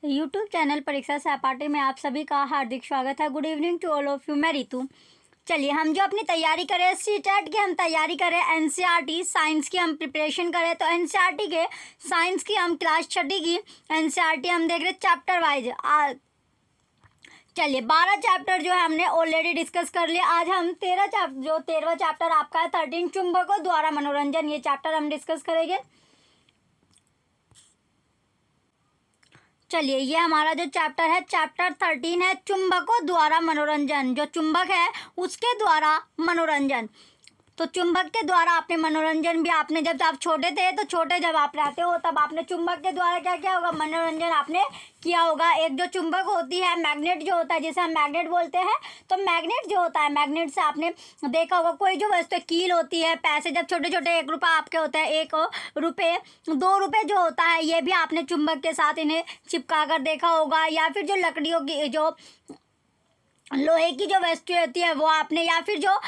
YouTube channel परीक्षा सहपाठी में आप सभी का हार्दिक स्वागत है। Good evening to all of you. मैं रितु। चलिए, हम जो अपनी तैयारी करें सीटेट की, हम तैयारी करें एनसीईआरटी साइंस की, हम प्रिपरेशन करें तो एनसीईआरटी के साइंस की हम क्लास 6 की एनसीईआरटी हम देख रहे चैप्टर वाइज। चलिए, 12 चैप्टर जो है हमने ऑलरेडी डिस्कस कर लिया। आज हम 13वां चैप्टर आपका है 13 चुंबकों द्वारा मनोरंजन, ये चैप्टर हम डिस्कस करेंगे। चलिए, ये हमारा जो चैप्टर है चैप्टर 13 है चुंबकों द्वारा मनोरंजन। जो चुंबक है उसके द्वारा मनोरंजन। तो चुंबक के द्वारा आपने मनोरंजन भी, आपने जब आप छोटे थे तो छोटे जब आप रहते हो तब आपने चुंबक के द्वारा क्या किया होगा, मनोरंजन आपने किया होगा। एक जो चुंबक होती है, मैग्नेट जो होता है, जिसे हम मैग्नेट बोलते हैं, तो मैग्नेट जो होता है, मैग्नेट से आपने देखा होगा कोई जो वस्तु कील होती है, पैसे जब छोटे छोटे 1 रुपये आपके होते हैं, 1 रुपये 2 रुपये जो होता है, ये भी आपने चुंबक के साथ इन्हें चिपका कर देखा होगा। या फिर जो लकड़ियों की, जो लोहे की जो वस्तु होती है वो आपने, या फिर जो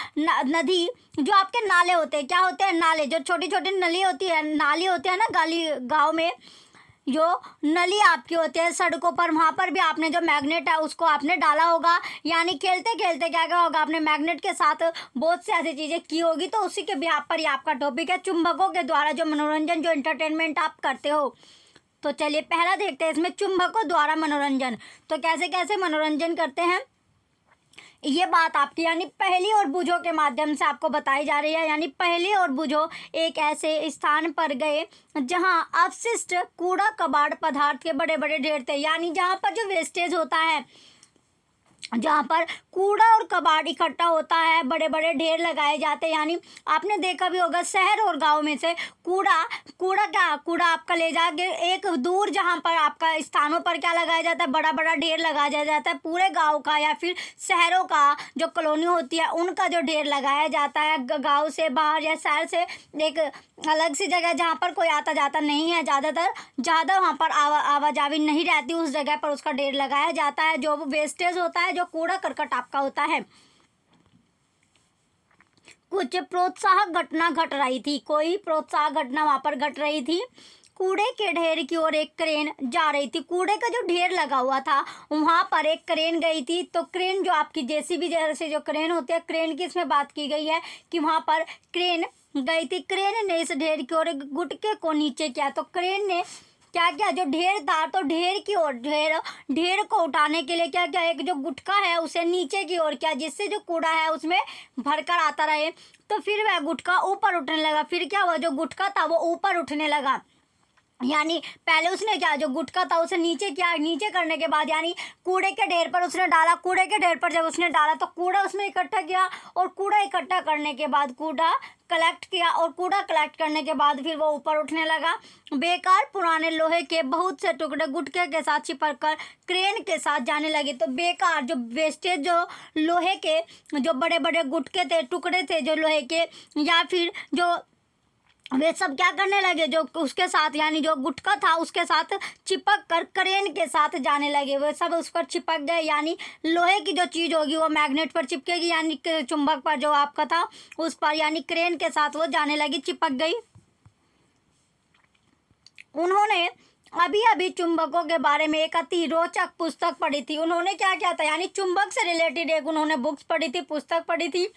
नदी, जो आपके नाले होते हैं, क्या होते हैं नाले, जो छोटी छोटी नली होती है, नाली होती है ना, गाँव में जो नली आपकी होती है सड़कों पर, वहाँ पर भी आपने जो मैग्नेट है उसको आपने डाला होगा। यानी खेलते खेलते क्या क्या होगा, आपने मैग्नेट के साथ बहुत सी ऐसी चीज़ें की होगी। तो उसी के बिहाफ पर ही आपका टॉपिक है चुंबकों के द्वारा जो मनोरंजन, जो इंटरटेनमेंट आप करते हो। तो चलिए पहला देखते हैं इसमें चुंबकों द्वारा मनोरंजन। तो कैसे कैसे मनोरंजन करते हैं ये बात आपकी, यानी पहेली और बूझों के माध्यम से आपको बताई जा रही है। यानी पहेली और बूझो एक ऐसे स्थान पर गए जहां अवशिष्ट कूड़ा कबाड़ पदार्थ के बड़े बड़े ढेर थे। यानी जहां पर जो वेस्टेज होता है, जहाँ पर कूड़ा और कबाड़ इकट्ठा होता है, बड़े बड़े ढेर लगाए जाते हैं। यानी आपने देखा भी होगा शहर और गांव में से कूड़ा आपका ले जाके एक दूर जहाँ पर आपका स्थानों पर क्या लगाया जाता है, बड़ा बड़ा ढेर लगाया जाता है। पूरे गांव का या फिर शहरों का जो कॉलोनी होती है उनका जो ढेर लगाया जाता है, गाँव से बाहर या शहर से एक अलग सी जगह जहाँ पर कोई आता जाता नहीं है, ज़्यादा वहाँ पर आवाजावी नहीं रहती, उस जगह पर उसका ढेर लगाया जाता है। जो वेस्टेज होता है, जो कूड़ा करकट आपका होता है। कुछ प्रोत्साहक घटना घट रही थी, कोई प्रोत्साहक घटना वहाँ पर घट रही थी। कूड़े के ढेर की ओर एक क्रेन जा रही थी। कूड़े का जो ढेर लगा हुआ था वहाँ पर एक क्रेन गई थी। तो क्रेन जो आपकी जेसीबी जैसे जो क्रेन होती है, क्रेन की इसमें बात की गई है कि वहाँ पर क्रेन गई थी। क्रेन ने इस ढेर की ओर गुटके को नीचे किया। तो क्रेन ने क्या किया, जो ढेर था तो ढेर की ओर, ढेर को उठाने के लिए क्या किया, एक जो गुटका है उसे नीचे की ओर किया, जिससे जो कूड़ा है उसमें भरकर आता रहे। तो फिर वह गुटका ऊपर उठने लगा। फिर क्या हुआ, जो गुटका था वो ऊपर उठने लगा। यानी पहले उसने क्या, जो गुटका था उसे नीचे किया, नीचे करने के बाद यानी कूड़े के ढेर पर उसने डाला। कूड़े के ढेर पर जब उसने डाला तो कूड़ा उसमें इकट्ठा किया, और कूड़ा इकट्ठा करने के बाद कूड़ा कलेक्ट किया, और कूड़ा कलेक्ट करने के बाद फिर वो ऊपर उठने लगा। बेकार पुराने लोहे के बहुत से टुकड़े गुटके के साथ चिपक कर क्रेन के साथ जाने लगे। तो बेकार जो वेस्टेज, जो लोहे के जो बड़े बड़े गुटके थे, टुकड़े थे जो लोहे के, या फिर जो वे सब क्या करने लगे, जो उसके साथ यानी जो गुटका था उसके साथ चिपक कर क्रेन के साथ जाने लगे। वे सब उस पर चिपक गए। यानी लोहे की जो चीज़ होगी वो मैग्नेट पर चिपकेगी, यानी चुंबक पर जो आपका था उस पर, यानी क्रेन के साथ वो जाने लगी, चिपक गई। उन्होंने अभी अभी चुंबकों के बारे में एक अति रोचक पुस्तक पढ़ी थी। उन्होंने क्या किया था, यानी चुंबक से रिलेटेड एक उन्होंने बुक्स पढ़ी थी, पुस्तक पढ़ी थी।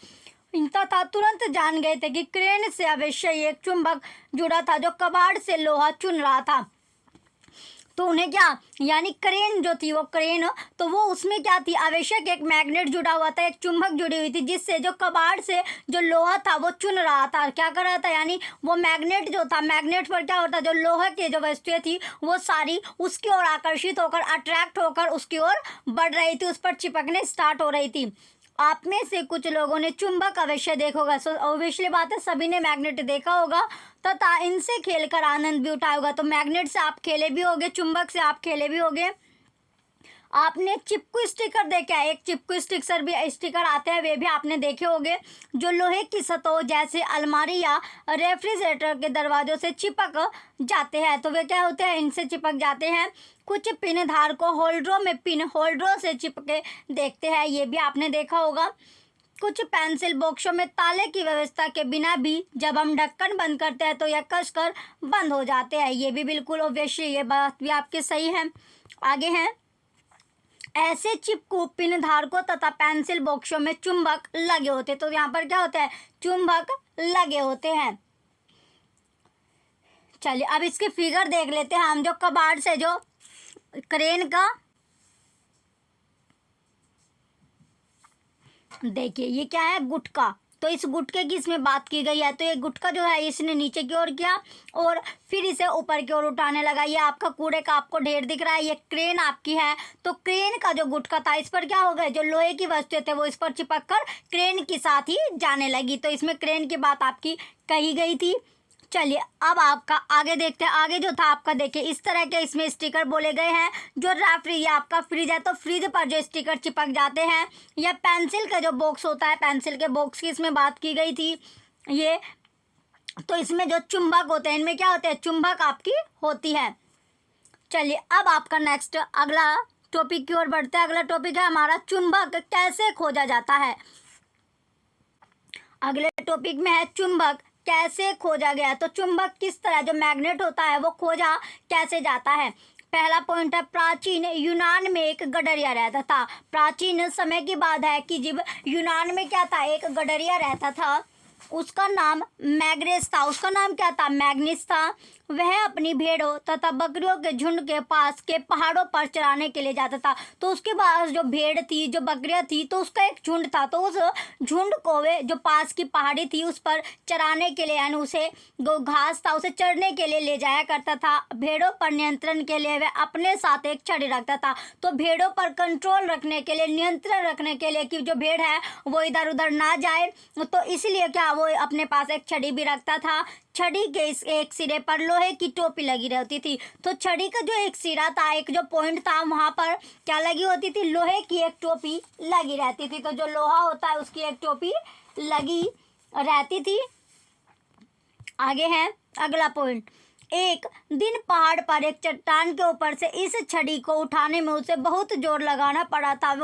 तथा तुरंत जान गए थे कि क्रेन से अवश्य एक चुंबक जुड़ा था जो कबाड़ से लोहा चुन रहा था। तो उन्हें क्या, यानी क्रेन जो थी वो क्रेन, तो वो उसमें क्या थी, आवश्यक एक मैग्नेट जुड़ा हुआ था, एक चुंबक जुड़ी हुई थी, जिससे जो कबाड़ से जो लोहा था वो चुन रहा था। क्या कर रहा था, यानी वो मैग्नेट जो था, मैग्नेट पर क्या होता, जो लोहे की जो वस्तुएं थी वो सारी उसकी ओर आकर्षित होकर, अट्रैक्ट होकर उसकी ओर बढ़ रही थी, उस पर चिपकने स्टार्ट हो रही थी। आप में से कुछ लोगों ने चुंबक अवश्य देखा होगा। सो ऑब्वियसली बात है, सभी ने मैग्नेट देखा होगा तथा इनसे खेलकर आनंद भी उठाया होगा। तो मैग्नेट से आप खेले भी होगे, चुंबक से आप खेले भी होगे। आपने चिपकू स्टिकर देखा है, एक चिपकू स्टिकर भी स्टिकर आते हैं, वे भी आपने देखे होंगे, जो लोहे की सतहों जैसे अलमारी या रेफ्रिजरेटर के दरवाजों से चिपक जाते हैं। तो वे क्या होते हैं, इनसे चिपक जाते हैं। कुछ पिन धारकों होल्डरों में पिन होल्डरों से चिपके देखते हैं, ये भी आपने देखा होगा। कुछ पेंसिल बॉक्सों में ताले की व्यवस्था के बिना भी जब हम ढक्कन बंद करते हैं तो यह कसकर बंद हो जाते हैं। ये भी बिल्कुल ऑब्वियसली ये बात भी आपकी सही है। आगे हैं, ऐसे चिपकू पिन धारकों तथा पेंसिल बॉक्सों में चुंबक लगे होते। तो यहाँ पर क्या होता है, चुंबक लगे होते हैं। चलिए अब इसके फिगर देख लेते हैं हम। जो कबाड़ से जो क्रेन का, देखिए ये क्या है, गुटका। तो इस गुटके की इसमें बात की गई है। तो ये गुटका जो है इसने नीचे की ओर किया और फिर इसे ऊपर की ओर उठाने लगा। ये आपका कूड़े का आपको ढेर दिख रहा है, ये क्रेन आपकी है। तो क्रेन का जो गुटका था इस पर क्या हो गया, जो लोहे की वस्तुएं थे वो इस पर चिपक कर क्रेन के साथ ही जाने लगी। तो इसमें क्रेन की बात आपकी कही गई थी। चलिए अब आपका आगे देखते हैं। आगे जो था आपका, देखिए इस तरह के इसमें स्टिकर बोले गए हैं। जो रेफ्री या आपका फ्रिज है, तो फ्रिज पर जो स्टिकर चिपक जाते हैं, या पेंसिल का जो बॉक्स होता है, पेंसिल के बॉक्स की इसमें बात की गई थी। ये तो इसमें जो चुंबक होते हैं, इनमें क्या होते हैं, चुंबक आपकी होती है। चलिए अब आपका नेक्स्ट अगला टॉपिक की ओर बढ़ते हैं। अगला टॉपिक है हमारा, चुंबक कैसे खोजा जाता है। अगले टॉपिक में है, चुंबक कैसे खोजा गया। तो चुंबक किस तरह, जो मैग्नेट होता है वो खोजा कैसे जाता है। पहला पॉइंट है, प्राचीन यूनान में एक गडरिया रहता था। प्राचीन समय की बात है कि जब यूनान में क्या था, एक गडरिया रहता था, उसका नाम मैग्नेस था। उसका नाम क्या था, मैग्निस था। वह अपनी भेड़ों तथा बकरियों के झुंड के पास के पहाड़ों पर चराने के लिए जाता था। तो उसके पास जो भेड़ थी, जो बकरियां थी, तो उसका एक झुंड था। तो उस झुंड को वे जो पास की पहाड़ी थी उस पर चराने के लिए, यानी उसे जो घास था उसे चरने के लिए ले जाया करता था। भेड़ों पर नियंत्रण के लिए वह अपने साथ एक छड़ी रखता था। तो भेड़ों पर कंट्रोल रखने के लिए, नियंत्रण रखने के लिए कि जो भेड़ है वो इधर उधर ना जाए, तो इसलिए क्या वो अपने पास एक छड़ी भी रखता था। छड़ी के इस एक सिरे पर लोहे की टोपी लगी रहती थी। तो छड़ी का जो एक सिरा था, एक जो पॉइंट था, वहां पर क्या लगी होती थी, लोहे की एक टोपी लगी रहती थी। तो जो लोहा होता है उसकी एक टोपी लगी रहती थी। आगे है अगला पॉइंट, एक दिन पहाड़ पर एक चट्टान के ऊपर से इस छड़ी को उठाने में उसे बहुत जोर लगाना पड़ा था।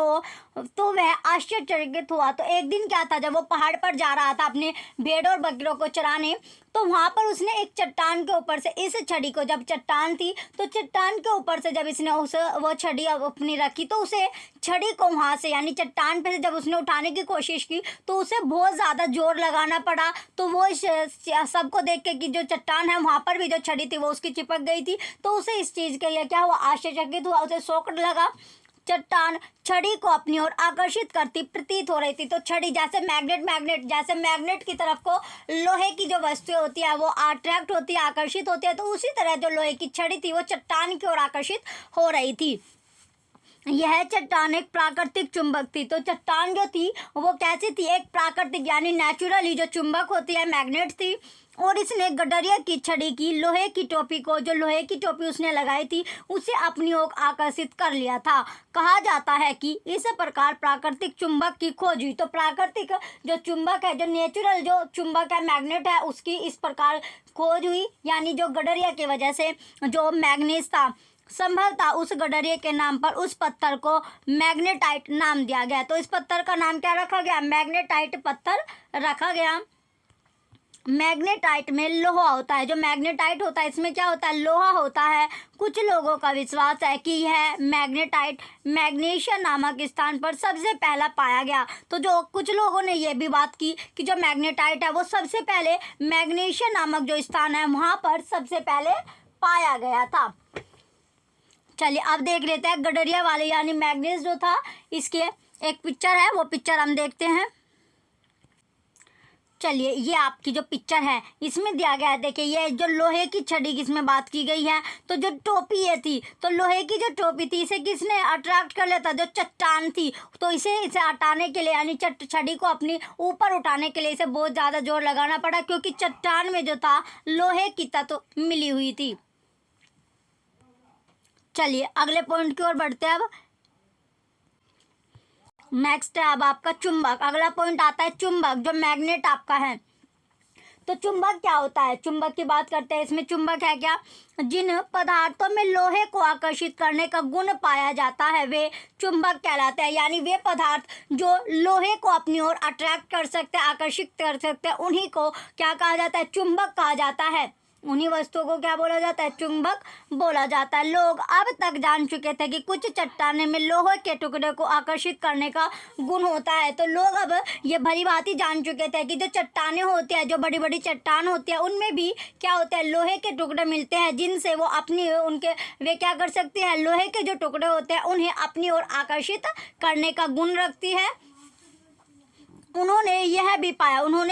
तो वह आश्चर्यचकित हुआ। तो एक दिन क्या था, जब वो पहाड़ पर जा रहा था अपने भेड़ और बकरियों को चराने, तो वहाँ पर उसने एक चट्टान के ऊपर से इस छड़ी को, जब चट्टान थी तो चट्टान के ऊपर से जब इसने वो छड़ी अपनी रखी, तो उसे छड़ी को वहाँ से, यानी चट्टान पे से जब उसने उठाने की कोशिश की तो उसे बहुत ज़्यादा जोर लगाना पड़ा। तो वो सबको देख के कि जो चट्टान है वहाँ पर भी जो छड़ी थी वो उसकी चिपक गई थी। तो उसे इस चीज़ के लिए क्या हुआ, आश्चर्यचकित हुआ, उसे शौक लगा। चट्टान छड़ी को अपनी ओर आकर्षित करती प्रतीत हो रही थी। तो छड़ी जैसे जैसे मैग्नेट की तरफ को लोहे की जो वस्तुएं होती है वो अट्रैक्ट होती है, आकर्षित होती है, तो उसी तरह जो लोहे की छड़ी थी वो चट्टान की ओर आकर्षित हो रही थी। यह चट्टान एक प्राकृतिक चुंबक थी। तो चट्टान जो थी वो कैसी थी, एक प्राकृतिक यानी नेचुरली जो चुंबक होती है, मैग्नेट थी। और इसने गडरिया की छड़ी की लोहे की टोपी को, जो लोहे की टोपी उसने लगाई थी, उसे अपनी ओर आकर्षित कर लिया था। कहा जाता है कि इस प्रकार प्राकृतिक चुंबक की खोज हुई। तो प्राकृतिक जो चुंबक है, जो नेचुरल जो चुंबक है, मैग्नेट है, उसकी इस प्रकार खोज हुई, यानी जो गडरिया की वजह से जो मैग्नीज था, संभवतः उस गडरिया के नाम पर उस पत्थर को मैग्नेटाइट नाम दिया गया। तो इस पत्थर का नाम क्या रखा गया, मैग्नेटाइट पत्थर रखा गया। मैग्नेटाइट में लोहा होता है। जो मैग्नेटाइट होता है इसमें क्या होता है, लोहा होता है। कुछ लोगों का विश्वास है कि यह मैग्नेटाइट मैग्नीशिया नामक स्थान पर सबसे पहला पाया गया। तो जो कुछ लोगों ने यह भी बात की कि जो मैग्नेटाइट है वो सबसे पहले मैग्नीशिया नामक जो स्थान है वहाँ पर सबसे पहले पाया गया था। चलिए अब देख लेते हैं गडरिया वाले यानी मैग्नीज जो था, इसके एक पिक्चर है, वो पिक्चर हम देखते हैं। चलिए ये आपकी जो पिक्चर है इसमें दिया गया है, देखिए ये जो लोहे की छड़ी की इसमें बात की गई है। तो जो टोपी ये थी, तो लोहे की जो टोपी थी इसे किसने अट्रैक्ट कर लिया था, जो चट्टान थी। तो इसे हटाने के लिए यानी छड़ी को अपनी ऊपर उठाने के लिए इसे बहुत ज़्यादा जोर लगाना पड़ा, क्योंकि चट्टान में जो था लोहे की तत्व मिली हुई थी। चलिए अगले पॉइंट की ओर बढ़ते हैं। अब नेक्स्ट है अब आपका चुंबक। अगला पॉइंट आता है चुंबक, जो मैग्नेट आपका है। तो चुंबक क्या होता है, चुंबक की बात करते हैं। इसमें चुंबक है क्या, जिन पदार्थों में लोहे को आकर्षित करने का गुण पाया जाता है वे चुंबक कहलाते हैं। यानी वे पदार्थ जो लोहे को अपनी ओर अट्रैक्ट कर सकते हैं, आकर्षित कर सकते हैं, उन्हीं को क्या कहा जाता है, चुंबक कहा जाता है। उन्हीं वस्तुओं को क्या बोला जाता है, चुंबक बोला जाता है। लोग अब तक जान चुके थे कि कुछ चट्टाने में लोहे के टुकड़े को आकर्षित करने का गुण होता है। तो लोग अब ये भली भांति जान चुके थे कि जो चट्टाने होती है, जो बड़ी बड़ी चट्टान होती है, उनमें भी क्या होता है, लोहे के टुकड़े मिलते हैं, जिनसे वो अपनी वे क्या कर सकती है, लोहे के जो टुकड़े होते हैं उन्हें अपनी ओर आकर्षित करने का गुण रखती है। उन्होंने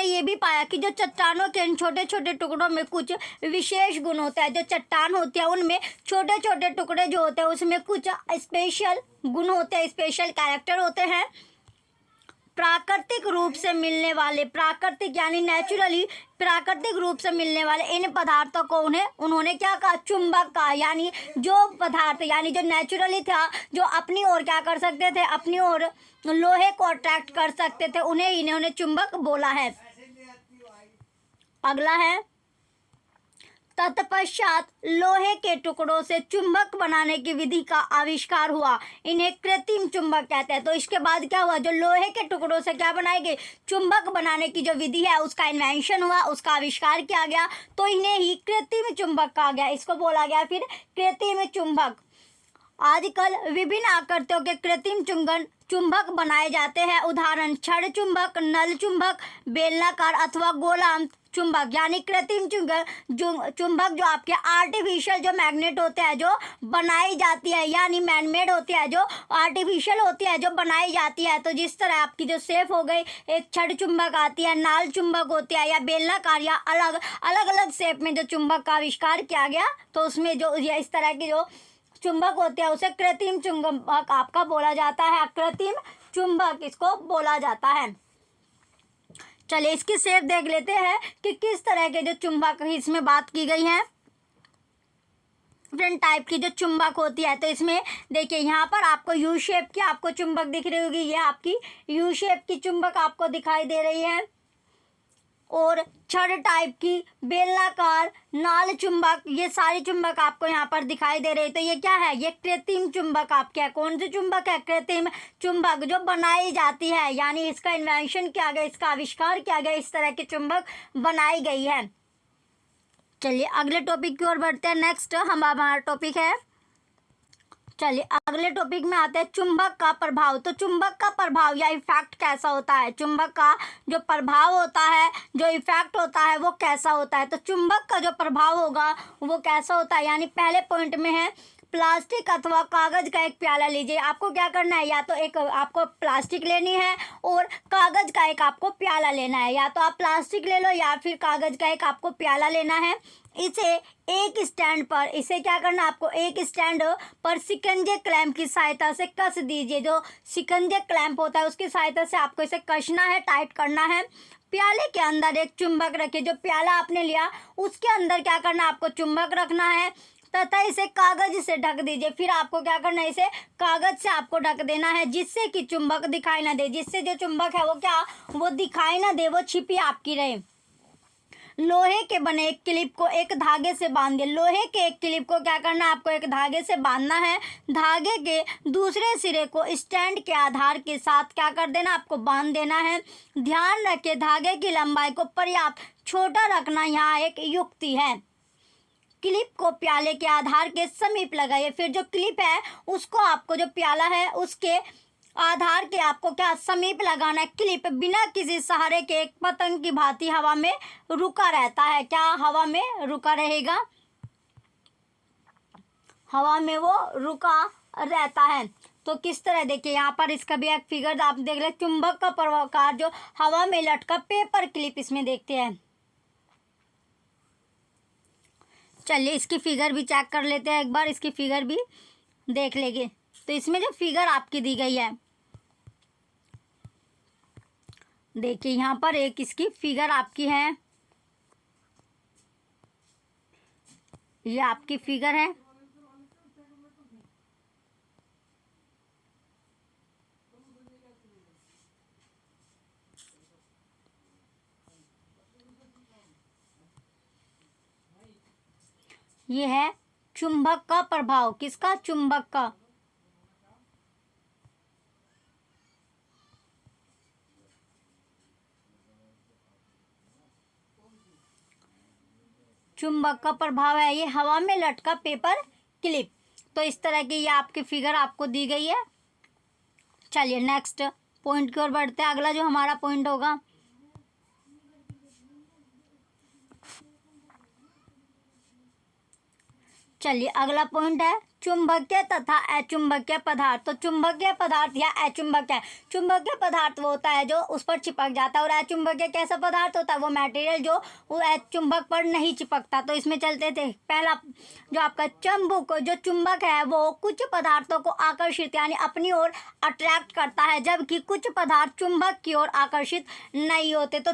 ये भी पाया कि जो चट्टानों के इन छोटे छोटे टुकड़ों में कुछ विशेष गुण होता है। जो चट्टान होती है उनमें छोटे छोटे टुकड़े जो होते हैं उसमें कुछ स्पेशल गुण होते हैं, स्पेशल कैरेक्टर होते हैं। प्राकृतिक रूप से मिलने वाले, प्राकृतिक यानी नेचुरली प्राकृतिक रूप से मिलने वाले इन पदार्थों को उन्होंने क्या कहा, चुंबक कहा। यानी जो पदार्थ, यानी जो नेचुरली था, जो अपनी ओर क्या कर सकते थे, अपनी ओर लोहे को अट्रैक्ट कर सकते थे, उन्हें इन्होंने चुंबक बोला है। अगला है, तत्पश्चात लोहे के टुकड़ों से चुंबक बनाने की विधि का आविष्कार हुआ, इन्हें कृत्रिम चुंबक कहते हैं। तो इसके बाद क्या हुआ, जो लोहे के टुकड़ों से क्या बनाई गई, चुंबक बनाने की जो विधि है उसका इन्वेंशन हुआ, उसका आविष्कार किया गया, तो इन्हें ही कृत्रिम चुंबक कहा गया। इसको बोला गया फिर कृत्रिम चुंबक। आजकल विभिन्न आकृतियों के कृत्रिम चुंबक बनाए जाते हैं। उदाहरण, छड़ चुंबक, नल चुंबक, बेलनाकार अथवा गोलांत चुंबक। यानी कृत्रिम चुंबक जो आपके आर्टिफिशियल जो मैग्नेट होते हैं, जो बनाई जाती है, यानी मैनमेड होती है, जो आर्टिफिशियल होती है, जो बनाई जाती है। तो जिस तरह आपकी जो शेप हो गई, एक छड़ चुंबक आती है, नाल चुंबक होती है, या बेलनाकार, या अलग अलग शेप में जो चुंबक का आविष्कार किया गया, तो उसमें जो इस तरह की जो चुंबक होते हैं उसे कृत्रिम चुंबक आपका बोला जाता है। कृत्रिम चुंबक इसको बोला जाता है। चलिए इसकी शेप देख लेते हैं कि किस तरह के जो चुंबक इसमें बात की गई है, डिफरेंट टाइप की जो चुंबक होती है। तो इसमें देखिए, यहाँ पर आपको यू शेप की आपको चुंबक दिख रही होगी, ये आपकी यू शेप की चुंबक आपको दिखाई दे रही है। और छड़ टाइप की, बेलनाकार, नाल चुंबक, ये सारी चुंबक आपको यहाँ पर दिखाई दे रही है। तो ये क्या है, ये कृत्रिम चुंबक आपके है। कौन सी चुंबक है, कृत्रिम चुंबक, जो बनाई जाती है, यानी इसका इन्वेंशन किया गया, इसका आविष्कार किया गया, इस तरह की चुंबक बनाई गई है। चलिए अगले टॉपिक की ओर बढ़ते हैं। नेक्स्ट हमारा टॉपिक है, चलिए अगले टॉपिक में आते हैं, चुंबक का प्रभाव। तो चुंबक का प्रभाव या इफेक्ट कैसा होता है, चुंबक का जो प्रभाव होता है, जो इफेक्ट होता है, वो कैसा होता है। तो चुंबक का जो प्रभाव होगा वो कैसा होता है, यानी पहले पॉइंट में है, प्लास्टिक अथवा कागज का एक प्याला लीजिए। आपको क्या करना है, या तो एक आपको प्लास्टिक लेनी है और कागज का एक आपको प्याला लेना है। या तो आप प्लास्टिक ले लो या फिर कागज का एक आपको प्याला लेना है। इसे एक स्टैंड पर, इसे क्या करना है, आपको एक स्टैंड पर शिकंजे क्लैंप की सहायता से कस दीजिए। जो शिकंजे क्लैंप होता है उसकी सहायता से आपको इसे कसना है, टाइट करना है। प्याले के अंदर एक चुंबक रखिए। जो प्याला आपने लिया उसके अंदर क्या करना है, आपको चुंबक रखना है तथा इसे कागज से ढक दीजिए। फिर आपको क्या करना है, इसे कागज से आपको ढक देना है, जिससे कि चुंबक दिखाई ना दे, जिससे जो चुंबक है वो दिखाई ना दे, वो छिपी आपकी रहे। लोहे के बने एक क्लिप को एक धागे से बांध दिए। लोहे के एक क्लिप को क्या करना है, आपको एक धागे से बांधना है। धागे के दूसरे सिरे को स्टैंड के आधार के साथ क्या कर देना, आपको बांध देना है। ध्यान रखें, धागे की लंबाई को पर्याप्त छोटा रखना यहाँ एक युक्ति है। क्लिप को प्याले के आधार के समीप लगाइए। फिर जो क्लिप है उसको आपको, जो प्याला है उसके आधार के आपको क्या समीप लगाना है। क्लिप बिना किसी सहारे के एक पतंग की भांति हवा में रुका रहता है। क्या हवा में रुका रहेगा, हवा में वो रुका रहता है। तो किस तरह, देखिए यहाँ पर इसका भी एक फिगर आप देख ले, चुंबक का प्रकार जो हवा में लटका पेपर क्लिप, इसमें देखते हैं। चलिए इसकी फिगर भी चेक कर लेते हैं एक बार, इसकी फिगर भी देख लेंगे। तो इसमें जो फिगर आपकी दी गई है, देखिए यहाँ पर एक इसकी फिगर आपकी है, ये आपकी फिगर है। ये है चुंबक का प्रभाव। किसका? चुंबक का। चुंबक का प्रभाव है ये हवा में लटका पेपर क्लिप। तो इस तरह की ये आपकी फिगर आपको दी गई है। चलिए नेक्स्ट पॉइंट की ओर बढ़ते हैं। अगला जो हमारा पॉइंट होगा, चलिए अगला पॉइंट है चुंबकीय तथा अचुंबकीय पदार्थ। तो चुंबकीय पदार्थ या अचुंबकीय, चुंबकीय पदार्थ वो होता है जो उस पर चिपक जाता है, और अचुंबकीय कैसा पदार्थ होता है? वो मटेरियल जो वो चुंबक पर नहीं चिपकता। तो इसमें चलते थे। पहला जो आपका चुंबक, जो चुंबक है वो कुछ पदार्थों को आकर्षित यानी अपनी ओर अट्रैक्ट करता है, जबकि कुछ पदार्थ चुंबक की ओर आकर्षित नहीं होते। तो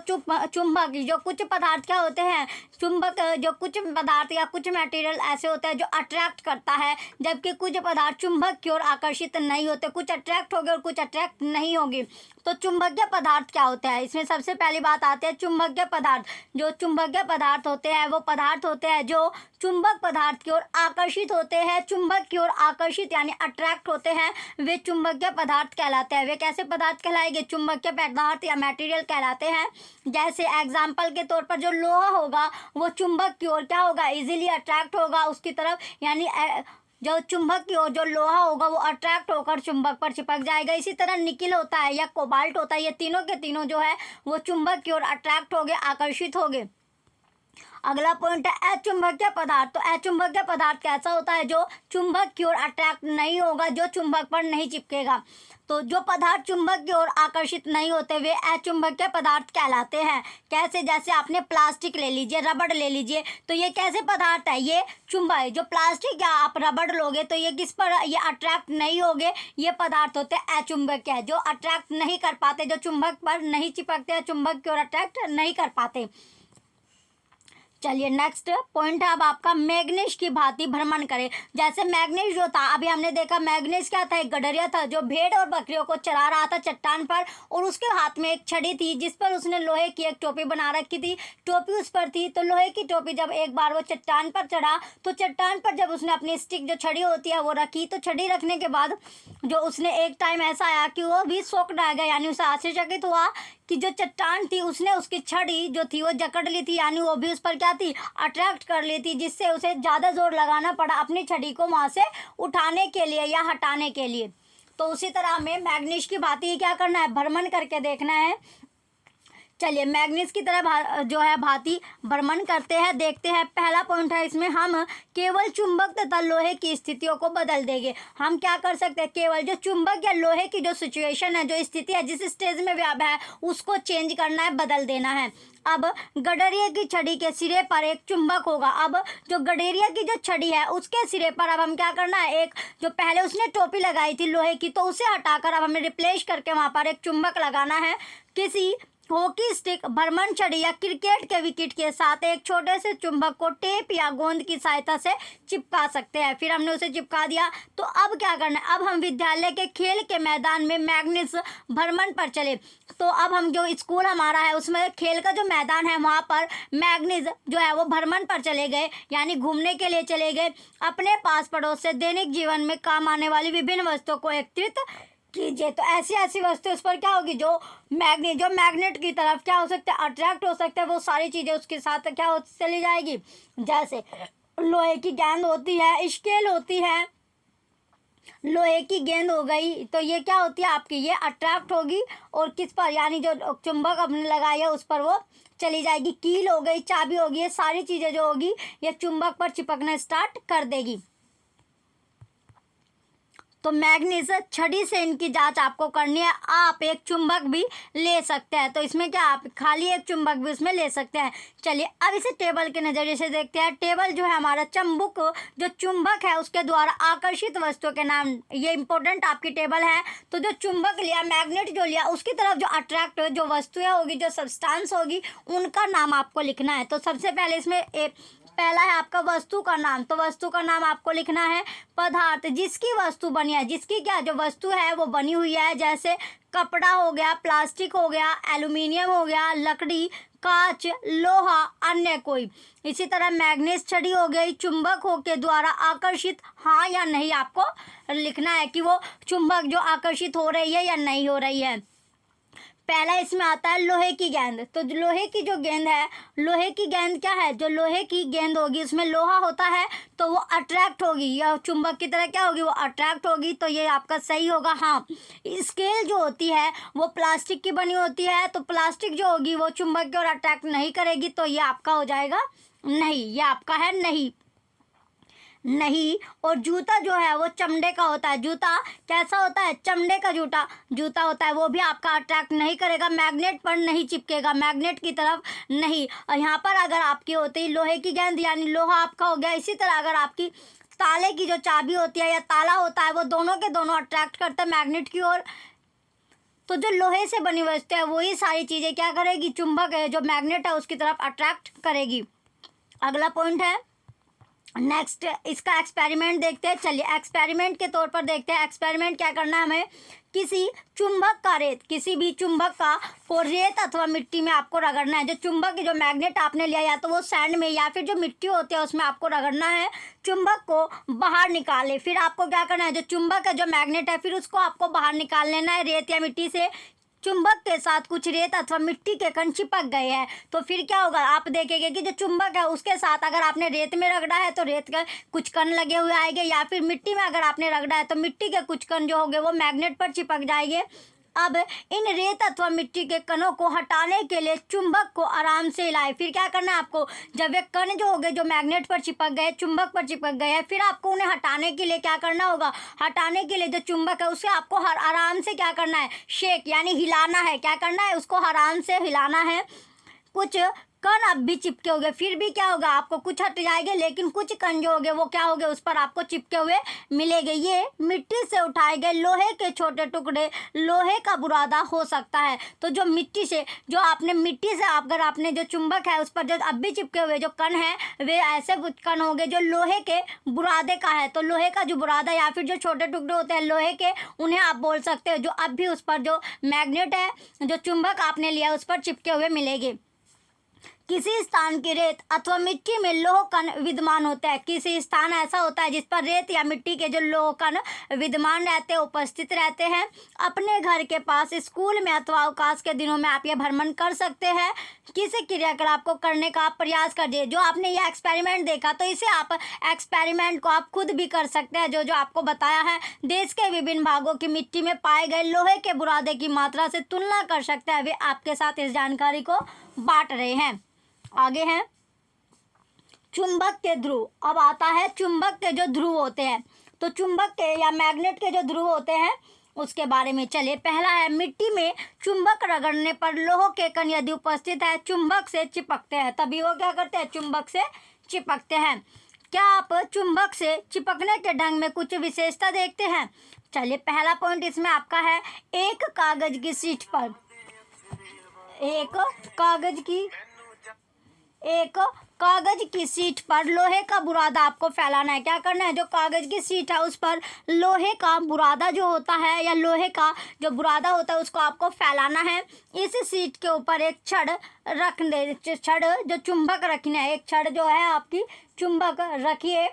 चुंबक जो कुछ पदार्थ क्या होते हैं? चुंबक जो कुछ पदार्थ या कुछ मटेरियल ऐसे होते हैं जो अट्रैक्ट करता है, जबकि कुछ पदार्थ चुंबक की ओर आकर्षित नहीं होते। कुछ अट्रैक्ट होंगे और कुछ अट्रैक्ट नहीं होंगे। तो चुंबकीय पदार्थ क्या होते हैं? इसमें सबसे पहली बात आती है चुंबकीय पदार्थ। जो चुंबकीय पदार्थ होते हैं वो पदार्थ होते हैं जो चुंबक पदार्थ की ओर आकर्षित होते हैं, चुंबक की ओर आकर्षित यानी अट्रैक्ट होते हैं, वे चुंबकीय पदार्थ कहलाते हैं। वे कैसे पदार्थ कहलाएंगे? चुंबकीय पदार्थ या मटेरियल कहलाते हैं। जैसे एग्जाम्पल के तौर पर जो लोहा होगा वो चुंबक की ओर क्या होगा? इजीली अट्रैक्ट होगा उसकी तरफ, यानी जो चुंबक की ओर जो लोहा होगा वो अट्रैक्ट होकर चुंबक पर चिपक जाएगा। इसी तरह निकिल होता है या कोबाल्ट होता है, ये तीनों के तीनों जो है वो चुंबक की ओर अट्रैक्ट होंगे, आकर्षित होंगे। अगला पॉइंट है अचुंबकीय पदार्थ। तो अचुंबकीय पदार्थ कैसा होता है? जो चुंबक की ओर अट्रैक्ट नहीं होगा, जो चुंबक पर नहीं चिपकेगा। तो जो पदार्थ चुंबक की ओर आकर्षित नहीं होते वे अचुंबकीय पदार्थ कहलाते हैं। कैसे? जैसे आपने प्लास्टिक ले लीजिए, रबड़ ले लीजिए, तो ये कैसे पदार्थ है? ये चुंबक है। जो प्लास्टिक या आप रबड़ लोगे तो ये किस पर ये अट्रैक्ट नहीं होगे, ये पदार्थ होते हैं अचुंबकीय, जो अट्रैक्ट नहीं कर पाते, जो चुंबक पर नहीं चिपकते, चुंबक की ओर अट्रैक्ट नहीं कर पाते। चलिए नेक्स्ट पॉइंट है अब आपका मैग्नीज की भांति भ्रमण करे। जैसे मैग्नीज जो था, अभी हमने देखा मैग्नीज क्या था? एक गडरिया था जो भेड़ और बकरियों को चरा रहा था चट्टान पर, और उसके हाथ में एक छड़ी थी जिस पर उसने लोहे की एक टोपी बना रखी थी। टोपी उस पर थी, तो लोहे की टोपी जब एक बार वो चट्टान पर चढ़ा, तो चट्टान पर जब उसने अपनी स्टिक जो छड़ी होती है वो रखी, तो छड़ी रखने के बाद जो उसने एक टाइम ऐसा आया कि वो भी शॉक्ड आ गया, यानी उसे आश्चर्यचकित हुआ कि जो चट्टान थी उसने उसकी छड़ी जो थी वो जकड़ ली थी, यानी वो भी उस पर क्या थी? अट्रैक्ट कर ली थी, जिससे उसे ज़्यादा जोर लगाना पड़ा अपनी छड़ी को वहाँ से उठाने के लिए या हटाने के लिए। तो उसी तरह हमें मैग्नीज की भांति क्या करना है? भ्रमण करके देखना है। चलिए मैग्नीज की तरह जो है भांति भ्रमण करते हैं, देखते हैं। पहला पॉइंट है इसमें हम केवल चुंबक तथा लोहे की स्थितियों को बदल देंगे। हम क्या कर सकते हैं? केवल जो चुंबक या लोहे की जो सिचुएशन है, जो स्थिति है, जिस स्टेज में व्याप है उसको चेंज करना है, बदल देना है। अब गडरिया की छड़ी के सिरे पर एक चुंबक होगा। अब जो गडरिया की जो छड़ी है उसके सिरे पर अब हम क्या करना है? एक जो पहले उसने टोपी लगाई थी लोहे की, तो उसे हटाकर अब हमें रिप्लेस करके वहाँ पर एक चुंबक लगाना है। किसी हॉकी स्टिक, भ्रमण छड़ी या क्रिकेट के विकेट के साथ एक छोटे से चुंबक को टेप या गोंद की सहायता से चिपका सकते हैं। फिर हमने उसे चिपका दिया, तो अब क्या करना है? अब हम विद्यालय के खेल के मैदान में मैग्नीज भ्रमण पर चले। तो अब हम जो स्कूल हमारा है उसमें खेल का जो मैदान है वहाँ पर मैग्नीज जो है वो भ्रमण पर चले गए, यानी घूमने के लिए चले गए। अपने पास पड़ोस से दैनिक जीवन में काम आने वाली विभिन्न वस्तुओं को एकत्रित कीजिए। तो ऐसी ऐसी वस्तु उस पर क्या होगी? जो मैग्नेट की तरफ क्या हो सकता है? अट्रैक्ट हो सकता है। वो सारी चीज़ें उसके साथ क्या हो चली जाएगी। जैसे लोहे की गेंद होती है, स्केल होती है, लोहे की गेंद हो गई, तो ये क्या होती है आपकी? ये अट्रैक्ट होगी और किस पर? यानी जो चुंबक आपने लगाई है उस पर वो चली जाएगी। कील हो गई, चाबी होगी, ये सारी चीज़ें जो होगी ये चुंबक पर चिपकना स्टार्ट कर देगी। तो मैग्नीज छड़ी से इनकी जांच आपको करनी है। आप एक चुंबक भी ले सकते हैं, तो इसमें क्या आप खाली एक चुंबक भी इसमें ले सकते हैं। चलिए अब इसे टेबल के नज़रिए से देखते हैं। टेबल जो है हमारा चुंबक, जो चुंबक है उसके द्वारा आकर्षित वस्तुओं के नाम, ये इंपॉर्टेंट आपकी टेबल है। तो जो चुंबक लिया, मैग्नेट जो लिया, उसकी तरफ जो अट्रैक्ट जो वस्तुएँ होगी, जो सब्सटेंस होगी, उनका नाम आपको लिखना है। तो सबसे पहले इसमें पहला है आपका वस्तु का नाम, तो वस्तु का नाम आपको लिखना है पदार्थ, जिसकी वस्तु बनी है, जिसकी क्या जो वस्तु है वो बनी हुई है, जैसे कपड़ा हो गया, प्लास्टिक हो गया, एल्यूमिनियम हो गया, लकड़ी, कांच, लोहा, अन्य कोई। इसी तरह मैग्नेट छड़ी हो गई, चुंबक हो के द्वारा आकर्षित, हाँ या नहीं आपको लिखना है कि वो चुंबक जो आकर्षित हो रही है या नहीं हो रही है। पहला इसमें आता है लोहे की गेंद, तो लोहे की जो गेंद है, लोहे की गेंद क्या है, जो लोहे की गेंद होगी उसमें लोहा होता है तो वो अट्रैक्ट होगी, या चुंबक की तरह क्या होगी, वो अट्रैक्ट होगी, तो ये आपका सही होगा। हाँ, स्केल जो होती है वो प्लास्टिक की बनी होती है, तो प्लास्टिक जो होगी वो चुंबक की ओर अट्रैक्ट नहीं करेगी, तो ये आपका हो जाएगा नहीं, ये आपका है नहीं। नहीं, और जूता जो है वो चमड़े का होता है, जूता कैसा होता है, चमड़े का जूता होता है, वो भी आपका अट्रैक्ट नहीं करेगा, मैग्नेट पर नहीं चिपकेगा, मैग्नेट की तरफ नहीं। और यहाँ पर अगर आपकी होती लोहे की गेंद यानी लोहा आपका हो गया। इसी तरह अगर आपकी ताले की जो चाबी होती है या ताला होता है वो दोनों के दोनों अट्रैक्ट करते हैं मैग्नेट की ओर, तो जो लोहे से बनी वस्तु है वही सारी चीज़ें क्या करेगी, चुंबक है जो मैग्नेट है उसकी तरफ अट्रैक्ट करेगी। अगला पॉइंट है नेक्स्ट, इसका एक्सपेरिमेंट देखते हैं। चलिए एक्सपेरिमेंट के तौर पर देखते हैं। एक्सपेरिमेंट क्या करना है हमें, किसी चुंबक का रेत, किसी भी चुंबक का को रेत अथवा मिट्टी में आपको रगड़ना है। जो चुंबक जो मैग्नेट आपने लिया या तो वो सैंड में या फिर जो मिट्टी होती है उसमें आपको रगड़ना है, चुंबक को बाहर निकाले। फिर आपको क्या करना है, जो चुंबक है जो मैग्नेट है फिर उसको आपको बाहर निकाल लेना है रेत या मिट्टी से। चुंबक के साथ कुछ रेत अथवा मिट्टी के कण चिपक गए हैं, तो फिर क्या होगा, आप देखेंगे कि जो चुंबक है उसके साथ अगर आपने रेत में रगड़ा है तो रेत के कुछ कण लगे हुए आएंगे, या फिर मिट्टी में अगर आपने रगड़ा है तो मिट्टी के कुछ कण जो होंगे वो मैग्नेट पर चिपक जाएंगे। अब इन रेत अथवा मिट्टी के कणों को हटाने के लिए चुंबक को आराम से हिलाएं। फिर क्या करना है आपको, जब वे कण जो होंगे जो मैग्नेट पर चिपक गए, चुंबक पर चिपक गए हैं, फिर आपको उन्हें हटाने के लिए क्या करना होगा, हटाने के लिए जो चुंबक है उसे आपको हर आराम से क्या करना है, शेक यानी हिलाना है। क्या करना है, उसको आराम से हिलाना है। कुछ कण अब भी चिपके होंगे, फिर भी क्या होगा, आपको कुछ हट जाएंगे लेकिन कुछ कण जो होंगे वो क्या होंगे, उस पर आपको चिपके हुए मिलेंगे। ये मिट्टी से उठाए गए लोहे के छोटे टुकड़े लोहे का बुरादा हो सकता है। तो जो मिट्टी से अगर आपने जो चुंबक है उस पर जो अब भी चिपके हुए जो कण है वे ऐसे कण होंगे जो लोहे के बुरादे का है। तो लोहे का जो बुरादा या फिर जो छोटे टुकड़े होते हैं लोहे के, उन्हें आप बोल सकते हो जो अब भी उस पर जो मैग्नेट है जो चुंबक आपने लिया उस पर चिपके हुए मिलेंगे। किसी स्थान की रेत अथवा मिट्टी में लोह कण विद्यमान होता है। किसी स्थान ऐसा होता है जिस पर रेत या मिट्टी के जो लोह कण विद्यमान रहते हैं, उपस्थित रहते हैं। अपने घर के पास, स्कूल में अथवा अवकाश के दिनों में आप ये भ्रमण कर सकते हैं। किसी क्रियाकलाप को करने का आप प्रयास करिए। जो आपने ये एक्सपेरिमेंट देखा तो इसे आप एक्सपेरिमेंट को आप खुद भी कर सकते हैं। जो आपको बताया है, देश के विभिन्न भागों की मिट्टी में पाए गए लोहे के बुरादे की मात्रा से तुलना कर सकते हैं। वे आपके साथ इस जानकारी को बांट रहे हैं। आगे हैं चुंबक के ध्रुव। अब आता है चुंबक के जो ध्रुव होते हैं, तो चुंबक के या मैग्नेट के जो ध्रुव होते हैं उसके बारे में चलिए। पहला है मिट्टी में चुंबक रगड़ने पर लोह के कण यदि उपस्थित है चुंबक से चिपकते हैं। तभी वो क्या करते हैं, चुंबक से चिपकते हैं। क्या आप चुंबक से चिपकने के ढंग में कुछ विशेषता देखते हैं? चलिए पहला पॉइंट इसमें आपका है, एक कागज की शीट पर लोहे का बुरादा आपको फैलाना है। क्या करना है, जो कागज की शीट है उस पर लोहे का बुरादा जो होता है या लोहे का जो बुरादा होता है उसको आपको फैलाना है। इस शीट के ऊपर एक छड़ रख दे, छड़ जो चुंबक रखना है, एक छड़ जो है आपकी चुंबक रखिए।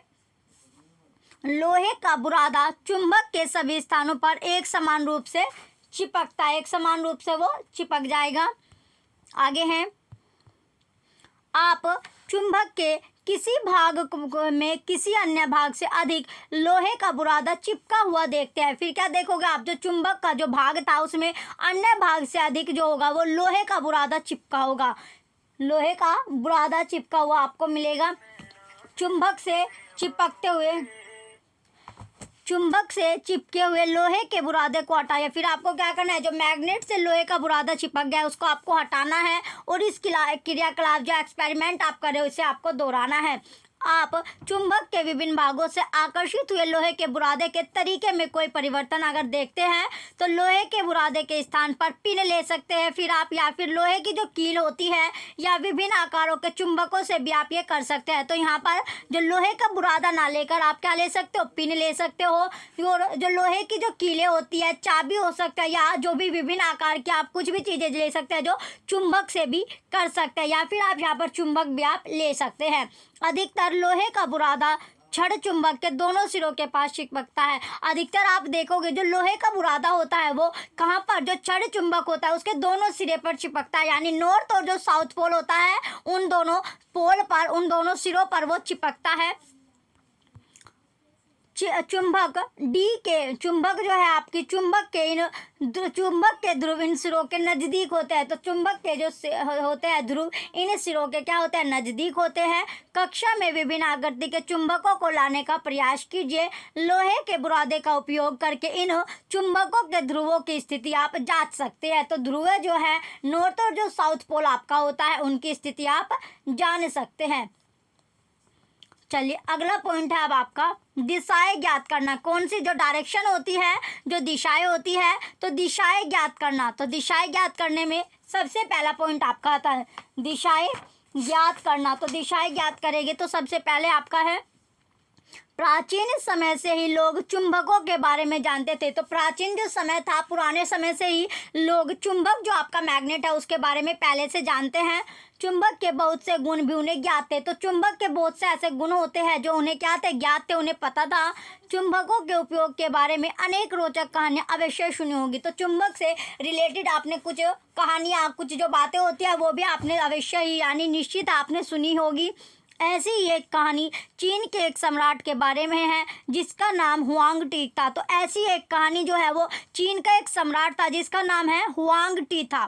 लोहे का बुरादा चुंबक के सभी स्थानों पर एक समान रूप से चिपकता है, एक समान रूप से वो चिपक जाएगा। आगे हैं, आप चुंबक के किसी भाग में किसी अन्य भाग से अधिक लोहे का बुरादा चिपका हुआ देखते हैं। फिर क्या देखोगे आप, जो चुंबक का जो भाग था उसमें अन्य भाग से अधिक जो होगा वो लोहे का बुरादा चिपका होगा, लोहे का बुरादा चिपका हुआ आपको मिलेगा। चुंबक से चिपके हुए लोहे के बुरादे को हटाइए। फिर आपको क्या करना है, जो मैग्नेट से लोहे का बुरादा चिपक गया है उसको आपको हटाना है और इस क्रियाकलाप जो एक्सपेरिमेंट आप कर रहे हो इसे आपको दोहराना है। आप चुंबक के विभिन्न भागों से आकर्षित हुए लोहे के बुरादे के तरीके में कोई परिवर्तन अगर देखते हैं तो लोहे के बुरादे के स्थान पर पिन ले सकते हैं। फिर आप या फिर लोहे की जो कील होती है या विभिन्न आकारों के चुंबकों से भी आप ये कर सकते हैं। तो यहाँ पर जो लोहे का बुरादा ना लेकर आप क्या ले सकते हो, पिन ले सकते हो। और जो लोहे की जो कीलें होती है, चाबी हो सकता है, या जो भी विभिन्न आकार की आप कुछ भी चीज़ें ले सकते हैं जो चुंबक से भी कर सकते हैं, या फिर आप यहाँ पर चुंबक भी आप ले सकते हैं। अधिकतर लोहे का बुरादा छड़ चुंबक के दोनों सिरों के पास चिपकता है। अधिकतर आप देखोगे जो लोहे का बुरादा होता है वो कहाँ पर, जो छड़ चुंबक होता है उसके दोनों सिरे पर चिपकता है, यानी नॉर्थ और जो साउथ पोल होता है उन दोनों पोल पर, उन दोनों सिरों पर वो चिपकता है। चुंबक चुंबक जो है आपकी चुंबक के ध्रुव इन सिरों के नज़दीक होते हैं। तो चुंबक के जो होते हैं ध्रुव इन सिरों के क्या होते हैं, नज़दीक होते हैं। कक्षा में विभिन्न आकृति के चुंबकों को लाने का प्रयास कीजिए। लोहे के बुरादे का उपयोग करके इन चुंबकों के ध्रुवों की स्थिति आप जांच सकते हैं। तो ध्रुव जो है नॉर्थ और जो साउथ पोल आपका होता है उनकी स्थिति आप जान सकते हैं। चलिए अगला पॉइंट है अब आपका दिशाएं ज्ञात करना। कौन सी जो डायरेक्शन होती है, जो दिशाएं होती है, तो दिशाएं ज्ञात करना। तो दिशाएं ज्ञात करने में सबसे पहला पॉइंट आपका आता है दिशाएं ज्ञात करना। तो दिशाएं ज्ञात करेंगे तो सबसे पहले आपका है प्राचीन समय से ही लोग चुंबकों के बारे में जानते थे। तो प्राचीन जो समय था, पुराने समय से ही लोग चुंबक जो आपका मैग्नेट है उसके बारे में पहले से जानते हैं। चुंबक के बहुत से गुण भी उन्हें ज्ञात थे। तो चुंबक के बहुत से ऐसे गुण होते हैं जो उन्हें क्या थे, ज्ञात थे, उन्हें पता था। चुंबकों के उपयोग के बारे में अनेक रोचक कहानियां अवश्य सुनी होगी। तो चुंबक से रिलेटेड आपने कुछ कहानियां, कुछ जो बातें होती हैं वो भी आपने अवश्य ही यानी निश्चित आपने सुनी होगी। ऐसी ही एक कहानी चीन के एक सम्राट के बारे में है जिसका नाम हुआंग टी था। तो ऐसी एक कहानी जो है वो चीन का एक सम्राट था जिसका नाम है हुआंग टी था।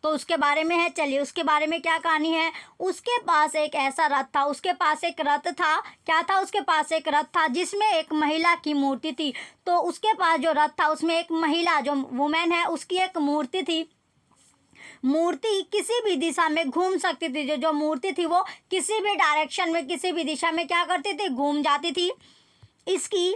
तो उसके बारे में है, चलिए उसके बारे में क्या कहानी है। उसके पास एक ऐसा रथ था, उसके पास एक रथ था। क्या था, उसके पास एक रथ था जिसमें एक महिला की मूर्ति थी। तो उसके पास जो रथ था उसमें एक महिला जो वुमेन है उसकी एक मूर्ति थी। मूर्ति किसी भी दिशा में घूम सकती थी। जो मूर्ति थी वो किसी भी डायरेक्शन में, किसी भी दिशा में क्या करती थी, घूम जाती थी। इसकी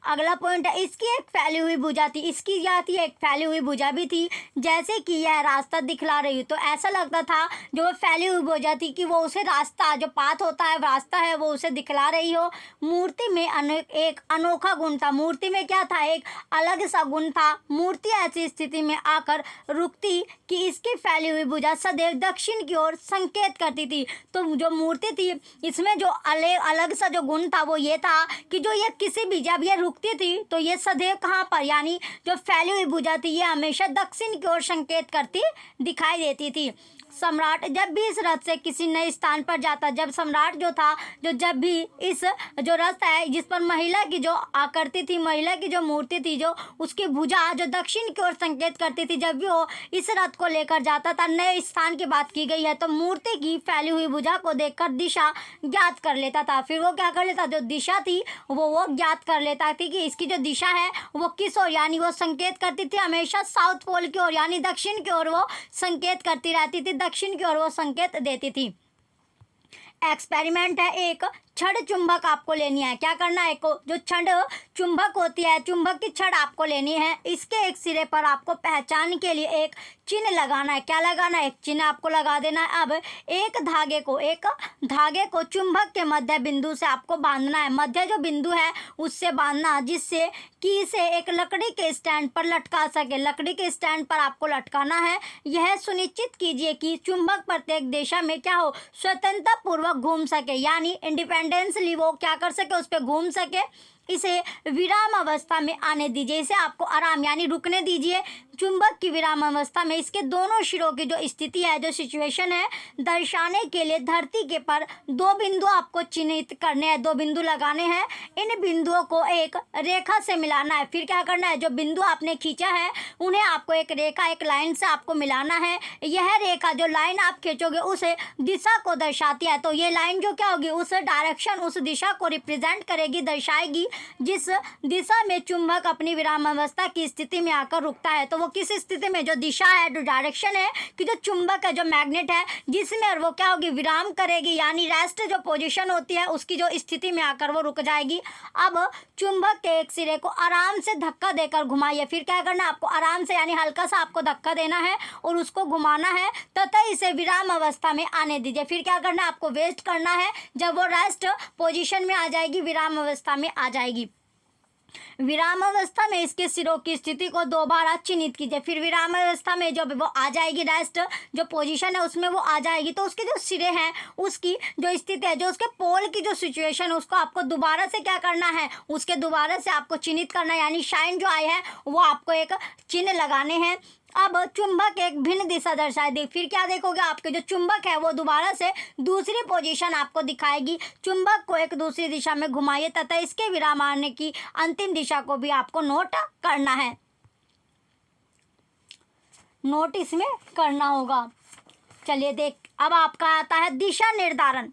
अगला पॉइंट है इसकी एक फैली हुई भुजा थी। इसकी क्या थी, एक फैली हुई भुजा भी थी, जैसे कि यह रास्ता दिखला रही हो। तो ऐसा लगता था जो वो फैली हुई भुजा थी कि वो उसे रास्ता, जो पाथ होता है, रास्ता है, वो उसे दिखला रही हो। मूर्ति में एक अनोखा गुण था। मूर्ति में क्या था, एक अलग सा गुण था। मूर्ति ऐसी स्थिति में आकर रुकती कि इसकी फैली हुई भुजा सदैव दक्षिण की ओर संकेत करती थी। तो जो मूर्ति थी इसमें जो अलग सा जो गुण था वो ये था कि जो ये किसी भी, जब ये रुकती थी तो ये सदैव कहाँ पर, यानी जो फैली हुई भुजा थी ये हमेशा दक्षिण की ओर संकेत करती दिखाई देती थी। सम्राट जब भी इस रथ से किसी नए स्थान पर जाता, जब सम्राट जो था, जो जब भी इस जो रथ है जिस पर महिला की जो आकृति थी, महिला की जो मूर्ति थी, जो उसकी भुजा जो दक्षिण की ओर संकेत करती थी, जब भी वो इस रथ को लेकर जाता था, नए स्थान की बात की गई है, तो मूर्ति की फैली हुई भुजा को देखकर दिशा ज्ञात कर लेता था। फिर वो क्या कर लेता, जो दिशा थी वो ज्ञात कर लेता थी कि इसकी जो दिशा है वो किस ओर, यानी वो संकेत करती थी हमेशा साउथ पोल की ओर, यानी दक्षिण की ओर वो संकेत करती रहती थी, दक्षिण की ओर वो संकेत देती थी। एक्सपेरिमेंट है, एक छड़ चुंबक आपको लेनी है। क्या करना है, जो छड़ चुंबक होती है, चुंबक की छड़ आपको लेनी है। इसके एक सिरे पर आपको पहचान के लिए एक चिन्ह लगाना है। क्या लगाना है, एक चिन्ह आपको लगा देना है। अब एक धागे को चुंबक के मध्य बिंदु से आपको बांधना है। मध्य जो बिंदु है उससे बांधना, जिससे कि इसे एक लकड़ी के स्टैंड पर लटका सके। लकड़ी के स्टैंड पर आपको लटकाना है। यह सुनिश्चित कीजिए कि चुंबक प्रत्येक दिशा में क्या हो, स्वतंत्रता पूर्वक घूम सके, यानी इंडिपेंडेंसली वो क्या कर सके, उस पर घूम सके। इसे विराम अवस्था में आने दीजिए, इसे आपको आराम यानी रुकने दीजिए। चुंबक की विराम अवस्था में इसके दोनों सिरों की जो स्थिति है, जो सिचुएशन है, दर्शाने के लिए धरती के पर दो बिंदु आपको चिन्हित करने हैं, दो बिंदु लगाने हैं। इन बिंदुओं को एक रेखा से मिलाना है। फिर क्या करना है, जो बिंदु आपने खींचा है उन्हें आपको एक रेखा, एक लाइन से आपको मिलाना है। यह रेखा, जो लाइन आप खींचोगे उस दिशा को दर्शाती है। तो ये लाइन जो क्या होगी, उस डायरेक्शन, उस दिशा को रिप्रेजेंट करेगी, दर्शाएगी। जिस दिशा में चुंबक अपनी विराम अवस्था की स्थिति में आकर रुकता है। तो वो किस स्थिति में, जो दिशा है, जो डायरेक्शन है कि जो चुंबक है, जो मैग्नेट है, जिसमें वो क्या होगी, विराम करेगी, यानी रेस्ट जो पोजीशन होती है उसकी जो स्थिति में आकर वो रुक जाएगी। अब चुंबक के एक सिरे को आराम से धक्का देकर घुमाइए। फिर क्या करना है आपको, आराम से यानी हल्का सा आपको धक्का देना है और उसको घुमाना है तथा इसे विराम अवस्था में आने दीजिए। फिर क्या करना है आपको, वेस्ट करना है, जब वो रेस्ट पोजीशन में आ जाएगी, विराम अवस्था में आ जाएगी। विराम अवस्था में इसके सिरों की स्थिति को दोबारा चिन्हित कीजिए। फिर विराम अवस्था में जब वो आ जाएगी, रेस्ट जो पोजीशन है उसमें वो आ जाएगी, तो उसके जो सिरे हैं उसकी जो स्थिति है, जो उसके पोल की जो सिचुएशन है उसको आपको दोबारा से क्या करना है, उसके दोबारा से आपको चिन्हित करना है, यानी शाइन जो आई है वो आपको एक चिन्ह लगाने हैं। अब चुंबक एक भिन्न दिशा दर्शाए दे। फिर क्या देखोगे, आपके जो चुंबक है वो दोबारा से दूसरी पोजीशन आपको दिखाएगी। चुंबक को एक दूसरी दिशा में घुमाइए तथा इसके विराम आने की अंतिम दिशा को भी आपको नोट करना है, नोट इसमें करना होगा। चलिए देख, अब आपका आता है दिशा निर्धारण।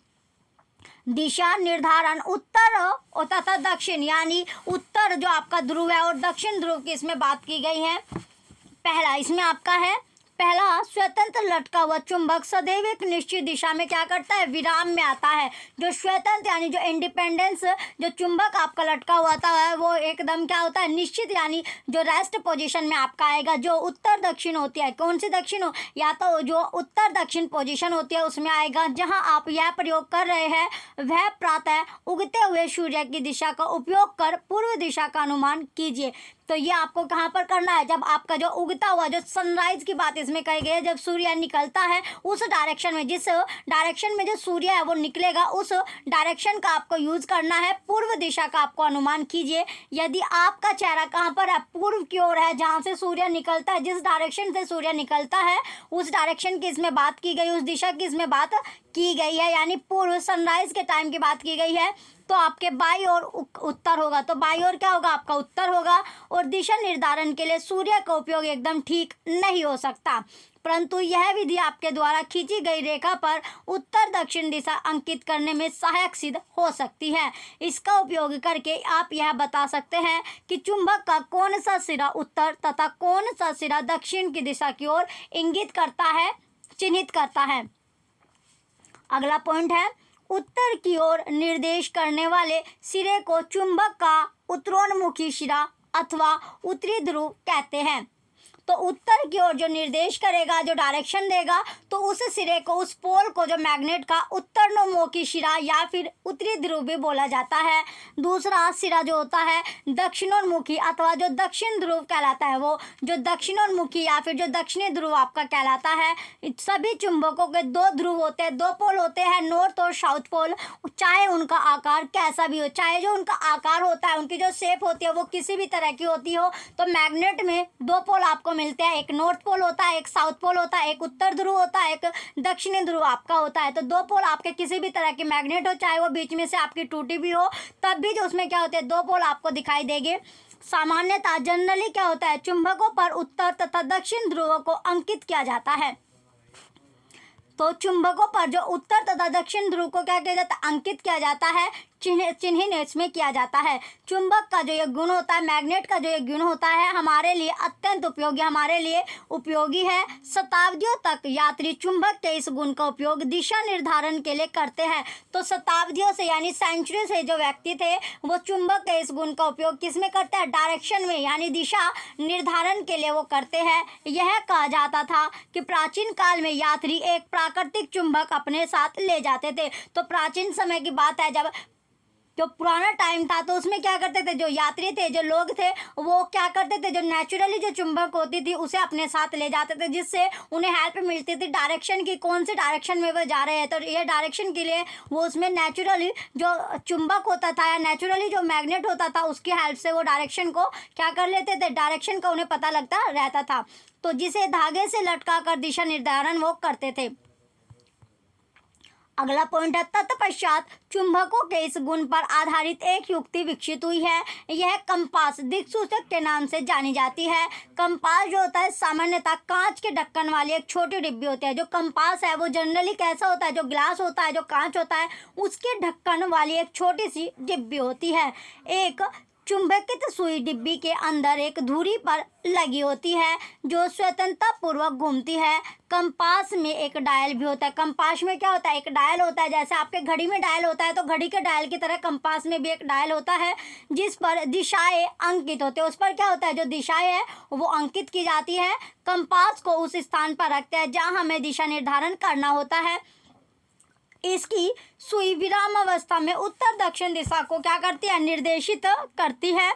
दिशा निर्धारण उत्तर तथा दक्षिण, यानी उत्तर जो आपका ध्रुव है और दक्षिण ध्रुव की इसमें बात की गई है। पहला इसमें आपका है, पहला स्वतंत्र लटका हुआ चुंबक सदैव एक निश्चित दिशा में क्या करता है, विराम में आता है। जो स्वतंत्र यानी जो इंडिपेंडेंस जो चुंबक आपका लटका हुआ था वो एकदम क्या होता है, निश्चित, यानी जो रेस्ट पोजीशन में आपका आएगा। जो उत्तर दक्षिण होती है, कौन सी दक्षिण हो, या तो जो उत्तर दक्षिण पोजीशन होती है उसमें आएगा। जहां आप यह प्रयोग कर रहे हैं वह प्रातः उगते हुए सूर्य की दिशा का उपयोग कर पूर्व दिशा का अनुमान कीजिए। तो ये आपको कहाँ पर करना है, जब आपका जो उगता हुआ, जो सनराइज की बात इसमें कही गई है, जब सूर्य निकलता है उस डायरेक्शन में, जिस डायरेक्शन में जो सूर्य है वो निकलेगा उस डायरेक्शन का आपको यूज करना है। पूर्व दिशा का आपको अनुमान कीजिए। यदि आपका चेहरा कहाँ पर है, पूर्व की ओर है, जहाँ से सूर्य निकलता है, जिस डायरेक्शन से सूर्य निकलता है उस डायरेक्शन की इसमें बात की गई, उस दिशा की इसमें बात की गई है, यानी पूर्व सनराइज के टाइम की बात की गई है। तो आपके बाई ओर उत्तर होगा, तो बाई ओर क्या होगा, आपका उत्तर होगा। और दिशा निर्धारण के लिए सूर्य का उपयोग एकदम ठीक नहीं हो सकता, परंतु यह विधि आपके द्वारा खींची गई रेखा पर उत्तर दक्षिण दिशा अंकित करने में सहायक सिद्ध हो सकती है। इसका उपयोग करके आप यह बता सकते हैं कि चुंबक का कौन सा सिरा उत्तर तथा कौन सा सिरा दक्षिण की दिशा की ओर इंगित करता है, चिन्हित करता है। अगला पॉइंट है, उत्तर की ओर निर्देश करने वाले सिरे को चुंबक का उत्तरोन्मुखी सिरा अथवा उत्तरी ध्रुव कहते हैं। तो उत्तर की ओर जो निर्देश करेगा, जो डायरेक्शन देगा, तो उस सिरे को, उस पोल को, जो मैग्नेट का उत्तरोन्मुखी सिरा या फिर उत्तरी ध्रुव भी बोला जाता है। दूसरा सिरा जो होता है दक्षिणोन्मुखी अथवा जो दक्षिण ध्रुव कहलाता है, वो जो दक्षिणोन्मुखी या फिर जो दक्षिणी ध्रुव आपका कहलाता है। सभी चुंबकों के दो ध्रुव होते हैं, दो पोल होते हैं, नॉर्थ और साउथ पोल। चाहे उनका आकार कैसा भी हो, चाहे जो उनका आकार होता है, उनकी जो शेप होती है वो किसी भी तरह की होती हो, तो मैग्नेट में दो पोल आपको मिलते हैं, एक नॉर्थ पोल होता है, एक साउथ पोल होता है, एक उत्तर ध्रुव होता है, एक दक्षिणी ध्रुव आपका होता है। तो दो पोल आपके किसी भी तरह के मैग्नेट हो, चाहे वो बीच में से आपकी टूटी भी हो, तब भी जो उसमें क्या होते हैं, दो पोल आपको दिखाई देंगे। सामान्यतः जनरली क्या होता है, चुंबकों पर उत्तर तथा दक्षिण ध्रुवों को अंकित किया जाता है। तो चुंबकों पर जो उत्तर तथा दक्षिण ध्रुव को क्या किया जाता है, अंकित किया जाता है, चिन्हित इसमें किया जाता है। चुंबक का जो ये गुण होता है, मैग्नेट का जो ये गुण होता है, हमारे लिए अत्यंत उपयोगी, हमारे लिए उपयोगी है। शताब्दियों तक यात्री चुंबक के इस गुण का उपयोग दिशा निर्धारण के लिए करते हैं। तो शताब्दियों से यानी सेंचुरी से जो व्यक्ति थे वो चुंबक के इस गुण का उपयोग किस में करते हैं, डायरेक्शन में, यानी दिशा निर्धारण के लिए वो करते हैं। यह कहा जाता था कि प्राचीन काल में यात्री एक प्राकृतिक चुंबक अपने साथ ले जाते थे। तो प्राचीन समय की बात है, जब जो पुराना टाइम था, तो उसमें क्या करते थे, जो यात्री थे, जो लोग थे, वो क्या करते थे, जो नेचुरली जो चुंबक होती थी उसे अपने साथ ले जाते थे, जिससे उन्हें हेल्प मिलती थी डायरेक्शन की, कौन से डायरेक्शन में वो जा रहे हैं। तो ये डायरेक्शन के लिए वो उसमें नेचुरली जो चुंबक होता था या नेचुरली जो मैग्नेट होता था उसकी हेल्प से वो डायरेक्शन को क्या कर लेते थे, डायरेक्शन का उन्हें पता लगता रहता था। तो जिसे धागे से लटका कर दिशा निर्धारण वो करते थे। अगला पॉइंट है तत्पश्चात चुंबकों के इस गुण पर आधारित एक युक्ति विकसित हुई है। यह कंपास दिक्सूचक के नाम से जानी जाती है। कंपास जो होता है सामान्यतः कांच के ढक्कन वाली एक छोटी डिब्बी होती है। जो कंपास है वो जनरली कैसा होता है, जो ग्लास होता है, जो कांच होता है, उसके ढक्कन वाली एक छोटी सी डिब्बी होती है। एक चुंबकित सुई डिब्बी के अंदर एक धुरी पर लगी होती है जो स्वतंत्रता पूर्वक घूमती है। कंपास में एक डायल भी होता है। कंपास में क्या होता है, एक डायल होता है। जैसे आपके घड़ी में डायल होता है तो घड़ी के डायल की तरह कंपास में भी एक डायल होता है जिस पर दिशाएं अंकित होते हैं। उस पर क्या होता है, जो दिशाएं है वो अंकित की जाती है। कंपास को उस स्थान पर रखते हैं जहां हमें दिशा निर्धारण करना होता है। इसकी सुई विराम अवस्था में उत्तर दक्षिण दिशा को क्या करती है, निर्देशित करती है।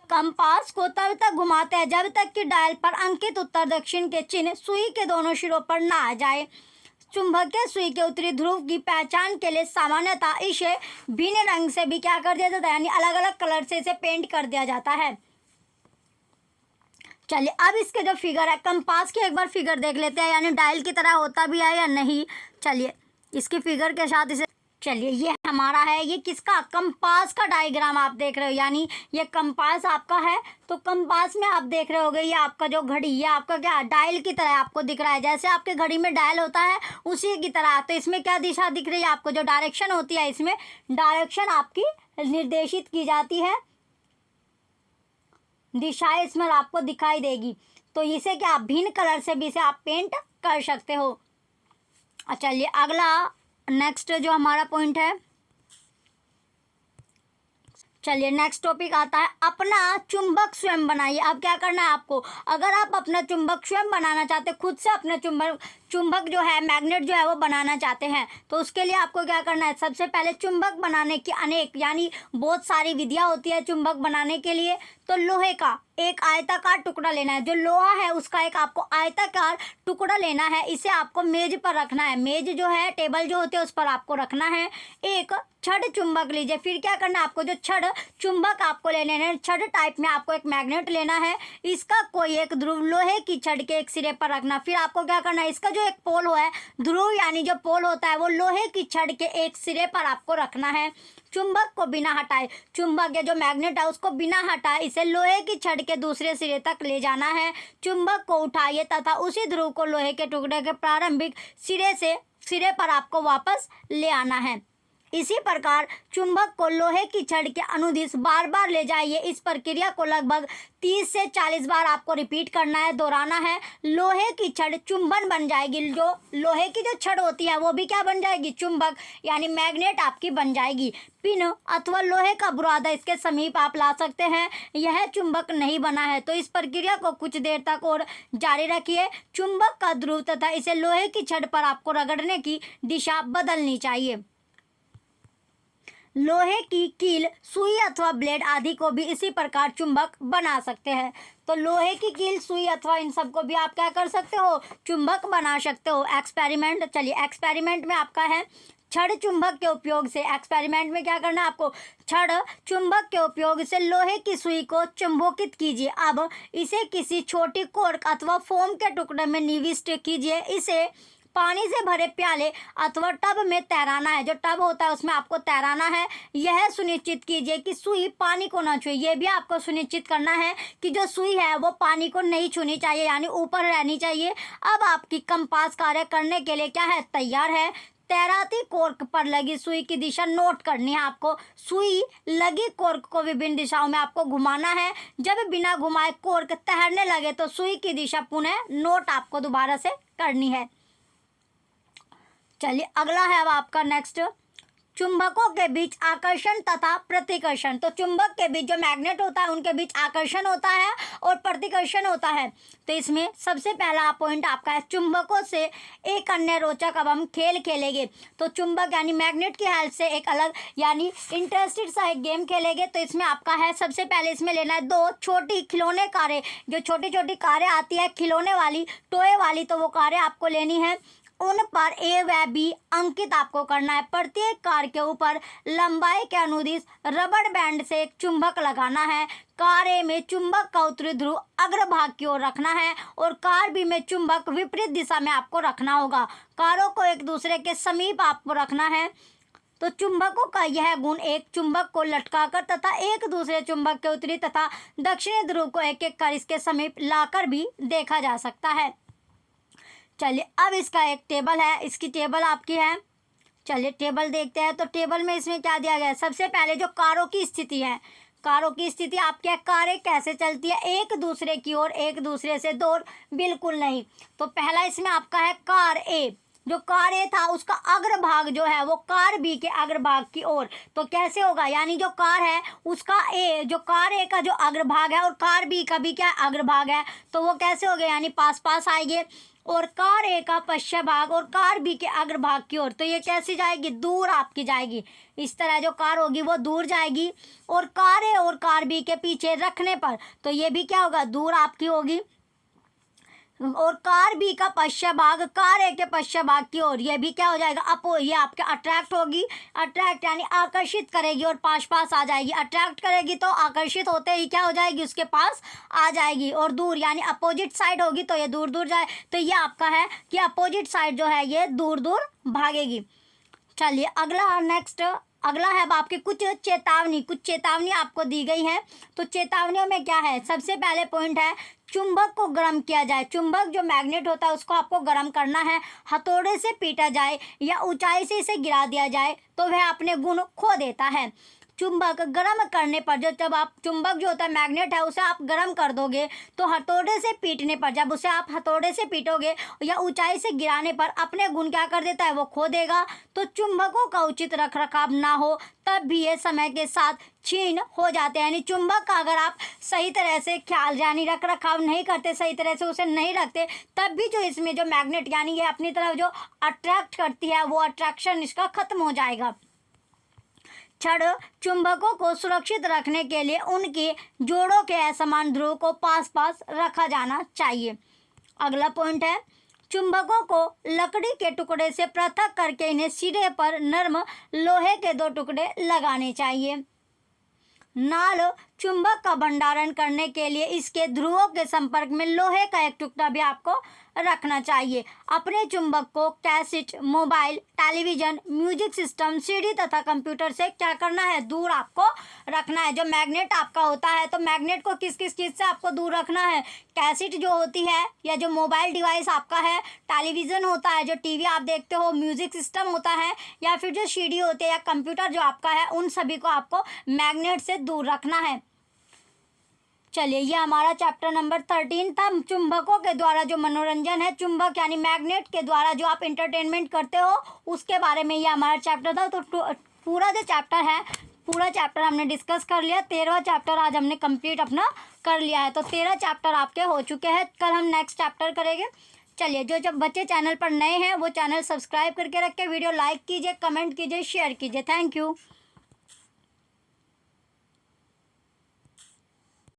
कंपास को तब तक घुमाते हैं जब तक कि डायल पर अंकित उत्तर दक्षिण के चिन्ह सुई के दोनों सिरों पर ना आ जाए। चुंबकीय सुई के उत्तरी ध्रुव की पहचान के लिए सामान्यतः इसे भिन्न रंग से भी क्या कर दिया जाता है, यानी अलग अलग कलर से इसे पेंट कर दिया जाता है। चलिए अब इसके जो फिगर है कंपास की एक बार फिगर देख लेते हैं, यानी डायल की तरह होता भी है या नहीं। चलिए इसकी फिगर के साथ इसे, चलिए ये हमारा है, ये किसका, कंपास का डायग्राम आप देख रहे हो, यानी ये कंपास आपका है। तो कंपास में आप देख रहे होगे ये आपका जो घड़ी, ये आपका क्या डायल की तरह आपको दिख रहा है। जैसे आपके घड़ी में डायल होता है उसी की तरह। तो इसमें क्या दिशा दिख रही है आपको, जो डायरेक्शन होती है, इसमें डायरेक्शन आपकी निर्देशित की जाती है। दिशाएं इसमें आपको दिखाई देगी। तो इसे क्या भिन्न कलर से भी इसे आप पेंट कर सकते हो। चलिए अगला नेक्स्ट जो हमारा पॉइंट है, चलिए नेक्स्ट टॉपिक आता है अपना चुंबक स्वयं बनाइए। अब क्या करना है आपको, अगर आप अपना चुंबक स्वयं बनाना चाहते हैं, खुद से अपना चुंबक जो है, मैग्नेट जो है वो बनाना चाहते हैं, तो उसके लिए आपको क्या करना है, सबसे पहले चुंबक बनाने की अनेक यानी बहुत सारी विधियां होती है चुंबक बनाने के लिए। तो लोहे का एक आयताकार टुकड़ा लेना है। जो लोहा है उसका एक आपको आयताकार टुकड़ा लेना है। इसे आपको मेज पर रखना है। मेज जो है, टेबल जो होते हैं उस पर आपको रखना है। एक छड़ चुंबक लीजिए। फिर क्या करना है आपको, जो छड़ चुंबक आपको ले लेना है, छड़ टाइप में आपको एक मैग्नेट लेना है। इसका कोई एक ध्रुव लोहे की छड़ के एक सिरे पर रखना। फिर आपको क्या करना है, इसका जो एक पोल है, ध्रुव यानी जो पोल होता है वो लोहे की छड़ के एक सिरे पर आपको रखना है। चुंबक को बिना हटाए, चुंबक या जो मैग्नेट है उसको बिना हटाए इसे लोहे की छड़ के दूसरे सिरे तक ले जाना है। चुंबक को उठाइए तथा उसी ध्रुव को लोहे के टुकड़े के प्रारंभिक सिरे पर आपको वापस ले आना है। इसी प्रकार चुंबक को लोहे की छड़ के अनुदिश बार बार ले जाइए। इस प्रक्रिया को लगभग 30 से 40 बार आपको रिपीट करना है, दोहराना है। लोहे की छड़ चुंबन बन जाएगी। जो लोहे की जो छड़ होती है वो भी क्या बन जाएगी, चुंबक यानी मैग्नेट आपकी बन जाएगी। पिन अथवा लोहे का बुरादा इसके समीप आप ला सकते हैं। यह चुंबक नहीं बना है तो इस प्रक्रिया को कुछ देर तक और जारी रखिए। चुंबक का ध्रुव तथा इसे लोहे की छड़ पर आपको रगड़ने की दिशा बदलनी चाहिए। लोहे की कील, सुई अथवा ब्लेड आदि को भी इसी प्रकार चुंबक बना सकते हैं। तो लोहे की कील, सुई अथवा इन सब को भी आप क्या कर सकते हो, चुंबक बना सकते हो। एक्सपेरिमेंट, चलिए एक्सपेरिमेंट में आपका है छड़ चुंबक के उपयोग से। एक्सपेरिमेंट में क्या करना है आपको, छड़ चुंबक के उपयोग से लोहे की सुई को चुंबकित कीजिए। अब इसे किसी छोटी कोर्क अथवा फोम के टुकड़े में निविष्ट कीजिए। इसे पानी से भरे प्याले अथवा टब में तैराना है। जो टब होता है उसमें आपको तैराना है। यह सुनिश्चित कीजिए कि सुई पानी को न छुए। ये भी आपको सुनिश्चित करना है कि जो सुई है वो पानी को नहीं छूनी चाहिए, यानी ऊपर रहनी चाहिए। अब आपकी कंपास कार्य करने के लिए क्या है, तैयार है। तैराती कोर्क पर लगी सुई की दिशा नोट करनी है आपको। सुई लगी कोर्क को विभिन्न दिशाओं में आपको घुमाना है। जब बिना घुमाए कोर्क तैरने लगे तो सुई की दिशा पुनः नोट आपको दोबारा से करनी है। चलिए अगला है अब आपका नेक्स्ट, चुंबकों के बीच आकर्षण तथा प्रतिकर्षण। तो चुंबक के बीच जो मैग्नेट होता है उनके बीच आकर्षण होता है और प्रतिकर्षण होता है। तो इसमें सबसे पहला पॉइंट आपका है चुंबकों से एक अन्य रोचक अब हम खेल खेलेंगे। तो चुंबक यानी मैग्नेट की हेल्प से एक अलग यानी इंटरेस्टेड सा एक गेम खेलेंगे। तो इसमें आपका है सबसे पहले इसमें लेना है 2 छोटी खिलौने कारें। जो छोटी छोटी कारें आती है खिलौने वाली, टोए वाली, तो वो कारें आपको लेनी है। उन पर ए व बी अंकित आपको करना है। प्रत्येक कार के ऊपर लंबाई के अनुदिश रबड़ बैंड से एक चुंबक लगाना है। कार ए में चुंबक का उत्तरी ध्रुव अग्रभाग की ओर रखना है और कार बी में चुंबक विपरीत दिशा में आपको रखना होगा। कारों को एक दूसरे के समीप आपको रखना है। तो चुंबकों का यह गुण एक चुंबक को लटकाकर तथा एक दूसरे चुंबक के उत्तरी तथा दक्षिणी ध्रुव को एक एक कर इसके समीप लाकर भी देखा जा सकता है। चलिए अब इसका एक टेबल है, इसकी टेबल आपकी है। चलिए टेबल देखते हैं। तो टेबल में इसमें क्या दिया गया है। सबसे पहले जो कारों की स्थिति है, कारों की स्थिति आपकी है, कारें कैसे चलती है, एक दूसरे की ओर, एक दूसरे से दूर, बिल्कुल नहीं। तो पहला इसमें आपका है कार ए। जो कार ए था उसका अग्रभाग जो है वो कार बी के अग्रभाग की ओर। तो कैसे होगा, यानी जो कार है उसका ए, जो कार ए का जो अग्रभाग है और कार बी का भी क्या अग्रभाग है, तो वो कैसे हो गए, यानी पास पास आएंगे। और कार ए का पश्चिम भाग और कार बी के अग्रभाग की ओर, तो ये कैसी जाएगी, दूर आपकी जाएगी। इस तरह जो कार होगी वो दूर जाएगी। और कार ए और कार बी के पीछे रखने पर तो ये भी क्या होगा, दूर आपकी होगी। और कार बी का पश्चिम भाग कार ए के पश्चिम भाग की ओर, ये भी क्या हो जाएगा, अपो, ये आपके अट्रैक्ट होगी। अट्रैक्ट यानी आकर्षित करेगी और पास पास आ जाएगी। अट्रैक्ट करेगी तो आकर्षित होते ही क्या हो जाएगी, उसके पास आ जाएगी। और दूर यानी अपोजिट साइड होगी तो ये दूर दूर जाए। तो ये आपका है कि अपोजिट साइड जो है ये दूर दूर भागेगी। चलिए अगला नेक्स्ट, अगला है अब आपके कुछ चेतावनी आपको दी गई है। तो चेतावनियों में क्या है, सबसे पहले पॉइंट है चुंबक को गर्म किया जाए। चुंबक जो मैग्नेट होता है उसको आपको गर्म करना है। हथौड़े से पीटा जाए या ऊंचाई से इसे गिरा दिया जाए तो वह अपने गुण खो देता है। चुंबक गर्म करने पर जब आप चुंबक जो होता है मैग्नेट है उसे आप गर्म कर दोगे तो हथौड़े से पीटने पर, जब उसे आप हथौड़े से पीटोगे या ऊंचाई से गिराने पर अपने गुण क्या कर देता है, वो खो देगा। तो चुंबकों का उचित रख रखाव ना हो तब भी ये समय के साथ क्षीण हो जाते हैं। यानी चुंबक का अगर आप सही तरह से ख्याल यानी रख रखाव नहीं करते, सही तरह से उसे नहीं रखते, तब भी जो इसमें जो मैग्नेट यानी ये अपनी तरफ जो अट्रैक्ट करती है वो अट्रैक्शन इसका खत्म हो जाएगा। छड़ चुंबकों को सुरक्षित रखने के लिए उनके जोड़ों के असमान ध्रुव को पास पास रखा जाना चाहिए। अगला पॉइंट है चुंबकों को लकड़ी के टुकड़े से पृथक करके इन्हें सिरे पर नर्म लोहे के 2 टुकड़े लगाने चाहिए। नाल चुंबक का भंडारण करने के लिए इसके ध्रुवों के संपर्क में लोहे का एक टुकड़ा भी आपको रखना चाहिए। अपने चुंबक को cassette, mobile, television, music system, CD तथा कंप्यूटर से क्या करना है, दूर आपको रखना है। जो मैग्नेट आपका होता है तो मैग्नेट को किस किस चीज़ से आपको दूर रखना है, कैसेट जो होती है या जो मोबाइल डिवाइस आपका है, टेलीविज़न होता है जो टीवी आप देखते हो, म्यूजिक सिस्टम होता है या फिर जो सीडी होती है या कंप्यूटर जो आपका है, उन सभी को आपको मैग्नेट से दूर रखना है। चलिए ये हमारा चैप्टर नंबर 13 था। चुंबकों के द्वारा जो मनोरंजन है, चुंबक यानी मैग्नेट के द्वारा जो आप इंटरटेनमेंट करते हो उसके बारे में ये हमारा चैप्टर था। तो पूरा जो चैप्टर है, पूरा चैप्टर हमने डिस्कस कर लिया। 13वां चैप्टर आज हमने कंप्लीट अपना कर लिया है। तो 13 चैप्टर आपके हो चुके हैं। कल हम नेक्स्ट चैप्टर करेंगे। चलिए जो जब बच्चे चैनल पर नए हैं वो चैनल सब्सक्राइब करके रखें, वीडियो लाइक कीजिए, कमेंट कीजिए, शेयर कीजिए। Thank you.